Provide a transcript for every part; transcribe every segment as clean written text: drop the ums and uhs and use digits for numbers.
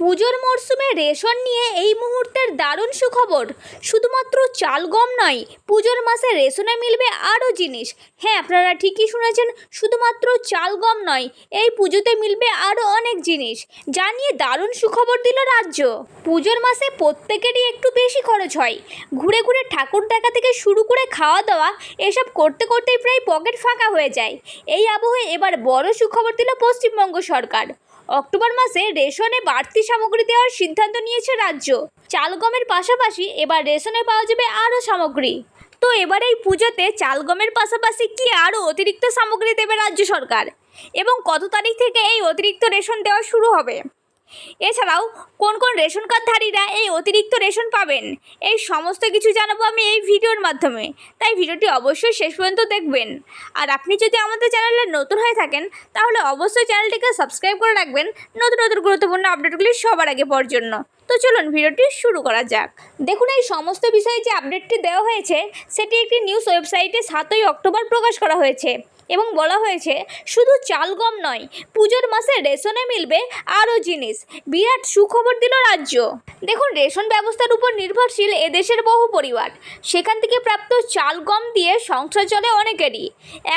পুজোর মরশুমে রেশন নিয়ে এই মুহূর্তের দারুণ সুখবর। শুধুমাত্র চাল গম নয়, পুজোর মাসে রেশনে মিলবে আরও জিনিস। হ্যাঁ, আপনারা ঠিকই শুনেছেন, শুধুমাত্র চাল গম নয়, এই পুজোতে মিলবে আরও অনেক জিনিস, যা নিয়ে দারুণ সুখবর দিল রাজ্য। পুজোর মাসে প্রত্যেকেরই একটু বেশি খরচ হয়। ঘুরে ঘুরে ঠাকুর দেখা থেকে শুরু করে খাওয়া দাওয়া, এসব করতে করতেই প্রায় পকেট ফাঁকা হয়ে যায়। এই আবহে এবার বড় সুখবর দিল পশ্চিমবঙ্গ সরকার। অক্টোবর মাসে রেশনে বাড়তি সামগ্রী দেওয়ার সিদ্ধান্ত নিয়েছে রাজ্য। চাল গমের পাশাপাশি এবার রেশনে পাওয়া যাবে আরও সামগ্রী। তো এবার এই পুজোতে চাল গমের পাশাপাশি কি আরও অতিরিক্ত সামগ্রী দেবে রাজ্য সরকার, এবং কত তারিখ থেকে এই অতিরিক্ত রেশন দেওয়া শুরু হবে, এছাড়াও কোন কোন রেশন কার্ডধারীরা এই অতিরিক্ত রেশন পাবেন, এই সমস্ত কিছু জানাবো আমি এই ভিডিওর মাধ্যমে। তাই ভিডিওটি অবশ্যই শেষ পর্যন্ত দেখবেন। আর আপনি যদি আমাদের চ্যানেলে নতুন হয়ে থাকেন তাহলে অবশ্যই চ্যানেলটিকে সাবস্ক্রাইব করে রাখবেন নতুন নতুন গুরুত্বপূর্ণ আপডেটগুলি সবার আগে পাওয়ার জন্য। তো চলুন ভিডিওটি শুরু করা যাক। দেখুন, এই সমস্ত বিষয়ে যে আপডেটটি দেওয়া হয়েছে সেটি একটি নিউজ ওয়েবসাইটে 7ই অক্টোবর প্রকাশ করা হয়েছে, এবং বলা হয়েছে শুধু চাল গম নয়, পুজোর মাসে রেশনে মিলবে আরও জিনিস। বিরাট সুখবর দিল রাজ্য। দেখুন, রেশন ব্যবস্থার উপর নির্ভরশীল এদেশের বহু পরিবার, সেখান থেকে প্রাপ্ত চাল গম দিয়ে সংসার চলে অনেকেরই।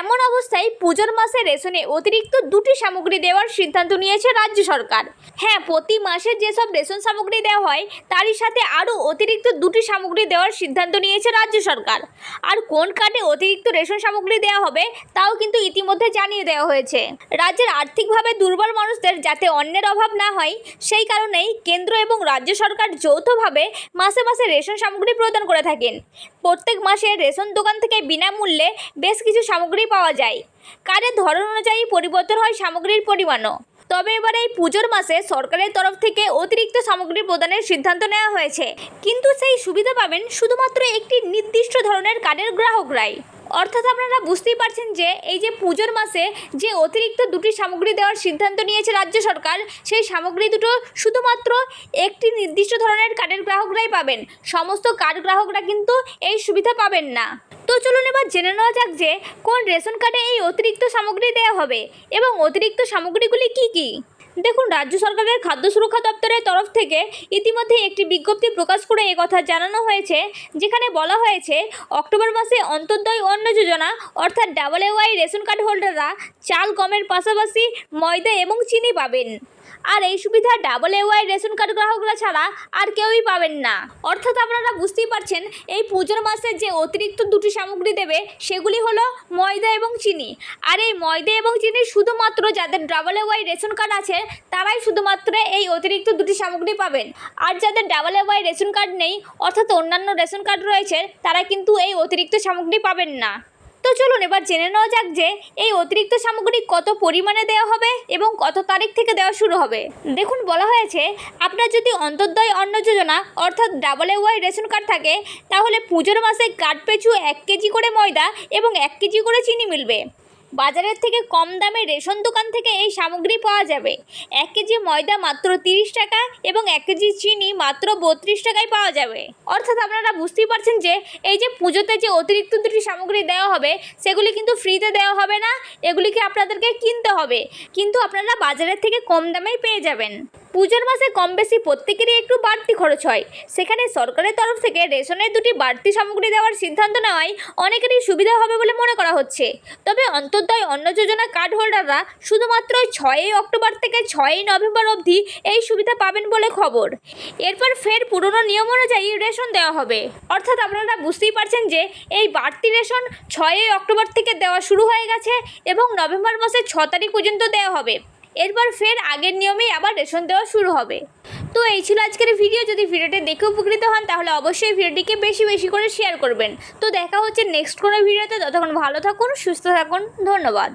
এমন অবস্থায় পুজোর মাসে রেশনে অতিরিক্ত 2টি সামগ্রী দেওয়ার সিদ্ধান্ত নিয়েছে রাজ্য সরকার। হ্যাঁ, প্রতি মাসে যেসব রেশন সামগ্রী দেওয়া হয় তারই সাথে আরও অতিরিক্ত 2টি সামগ্রী দেওয়ার সিদ্ধান্ত নিয়েছে রাজ্য সরকার। আর কোন কার্ডে অতিরিক্ত রেশন সামগ্রী দেওয়া হবে তাও কিন্তু ইতিমধ্যে জানিয়ে দেওয়া হয়েছে। রাজ্যের আর্থিকভাবে দুর্বল মানুষদের যাতে অন্যের অভাব না হয়, সেই কারণেই কেন্দ্র এবং রাজ্য সরকার যৌথভাবে মাসে মাসে রেশন সামগ্রী প্রদান করে থাকেন। প্রত্যেক মাসে রেশন দোকান থেকে বিনামূল্যে বেশ কিছু সামগ্রী পাওয়া যায়। কার্ডের ধরন অনুযায়ী পরিবর্তন হয় সামগ্রীর পরিমাণও। তবে এবার এই পুজোর মাসে সরকারের তরফ থেকে অতিরিক্ত সামগ্রী প্রদানের সিদ্ধান্ত নেওয়া হয়েছে, কিন্তু সেই সুবিধা পাবেন শুধুমাত্র একটি নির্দিষ্ট ধরনের কার্ডের গ্রাহকরাই। অর্থাৎ আপনারা বুঝতেই পারছেন যে এই যে পুজোর মাসে যে অতিরিক্ত 2টি সামগ্রী দেওয়ার সিদ্ধান্ত নিয়েছে রাজ্য সরকার, সেই সামগ্রী দুটো শুধুমাত্র একটি নির্দিষ্ট ধরনের কার্ডের গ্রাহকরাই পাবেন। সমস্ত কার্ড গ্রাহকরা কিন্তু এই সুবিধা পাবেন না। তো চলুন এবার জেনে নেওয়া যাক যে কোন রেশন কার্ডে এই অতিরিক্ত সামগ্রী দেওয়া হবে এবং অতিরিক্ত সামগ্রীগুলি কি কি। দেখুন, রাজ্য সরকারের খাদ্য সুরক্ষা দপ্তরের তরফ থেকে ইতিমধ্যে একটি বিজ্ঞপ্তি প্রকাশ করে একথা জানানো হয়েছে, যেখানে বলা হয়েছে অক্টোবর মাসে অন্তর্দয় অন্ন যোজনা অর্থাৎ AAY রেশন কার্ড হোল্ডাররা চাল গমের পাশাপাশি ময়দা এবং চিনি পাবেন। আর এই সুবিধা AAY রেশন কার্ড গ্রাহকরা ছাড়া আর কেউই পাবেন না। অর্থাৎ আপনারা বুঝতেই পারছেন, এই পুজোর মাসে যে অতিরিক্ত 2টি সামগ্রী দেবে সেগুলি হলো ময়দা এবং চিনি। আর এই ময়দা এবং চিনি শুধুমাত্র যাদের AAY রেশন কার্ড আছে তারাই শুধুমাত্র এই অতিরিক্ত 2টি সামগ্রী পাবেন। আর যাদের AAY রেশন কার্ড নেই, অর্থাৎ অন্যান্য রেশন কার্ড রয়েছে, তারা কিন্তু এই অতিরিক্ত সামগ্রী পাবেন না। তো চলুন এবার জেনে নেওয়া যাক যে এই অতিরিক্ত সামগ্রী কত পরিমাণে দেওয়া হবে এবং কত তারিখ থেকে দেওয়া শুরু হবে। দেখুন, বলা হয়েছে আপনার যদি অন্তর্দয় অন্ন যোজনা অর্থাৎ AAY রেশন কার্ড থাকে তাহলে পুজোর মাসে কার্ড পিছু 1 কেজি করে ময়দা এবং 1 কেজি করে চিনি মিলবে। বাজারের থেকে কম দামে রেশন দোকান থেকে এই সামগ্রী পাওয়া যাবে। 1 কেজি ময়দা মাত্র 30 টাকা এবং 1 কেজি চিনি মাত্র 32 টাকায় পাওয়া যাবে। অর্থাৎ আপনারা বুঝতেই পারছেন যে এই যে পুজোতে যে অতিরিক্ত 2টি সামগ্রী দেওয়া হবে সেগুলি কিন্তু ফ্রিতে দেওয়া হবে না, এগুলিকে আপনাদেরকে কিনতে হবে, কিন্তু আপনারা বাজারের থেকে কম দামেই পেয়ে যাবেন। পুজোর মাসে কম বেশি প্রত্যেকেরই একটু বাড়তি খরচ হয়, সেখানে সরকারের তরফ থেকে রেশনের 2টি বাড়তি সামগ্রী দেওয়ার সিদ্ধান্ত নেওয়ায় অনেকেরই সুবিধা হবে বলে মনে করা হচ্ছে। তবে অন্তর্দয় অন্ন যোজনা কার্ড হোল্ডাররা শুধুমাত্র 6ই অক্টোবর থেকে 6ই নভেম্বর অবধি এই সুবিধা পাবেন বলে খবর। এরপর ফের পুরনো নিয়ম অনুযায়ী রেশন দেওয়া হবে। অর্থাৎ আপনারা বুঝতেই পারছেন যে এই বাড়তি রেশন 6ই অক্টোবর থেকে দেওয়া শুরু হয়ে গেছে এবং নভেম্বর মাসের 6 তারিখ পর্যন্ত দেওয়া হবে। এরপর ফের আগের নিয়মেই আবার রেশন দেওয়া শুরু হবে। তো এই ছিল আজকের ভিডিও। যদি ভিডিওটি দেখে উপকৃত হন তাহলে অবশ্যই ভিডিওটিকে বেশি বেশি করে শেয়ার করবেন। তো দেখা হচ্ছে নেক্সট কোনো ভিডিওতে। ততক্ষণ ভালো থাকুন, সুস্থ থাকুন, ধন্যবাদ।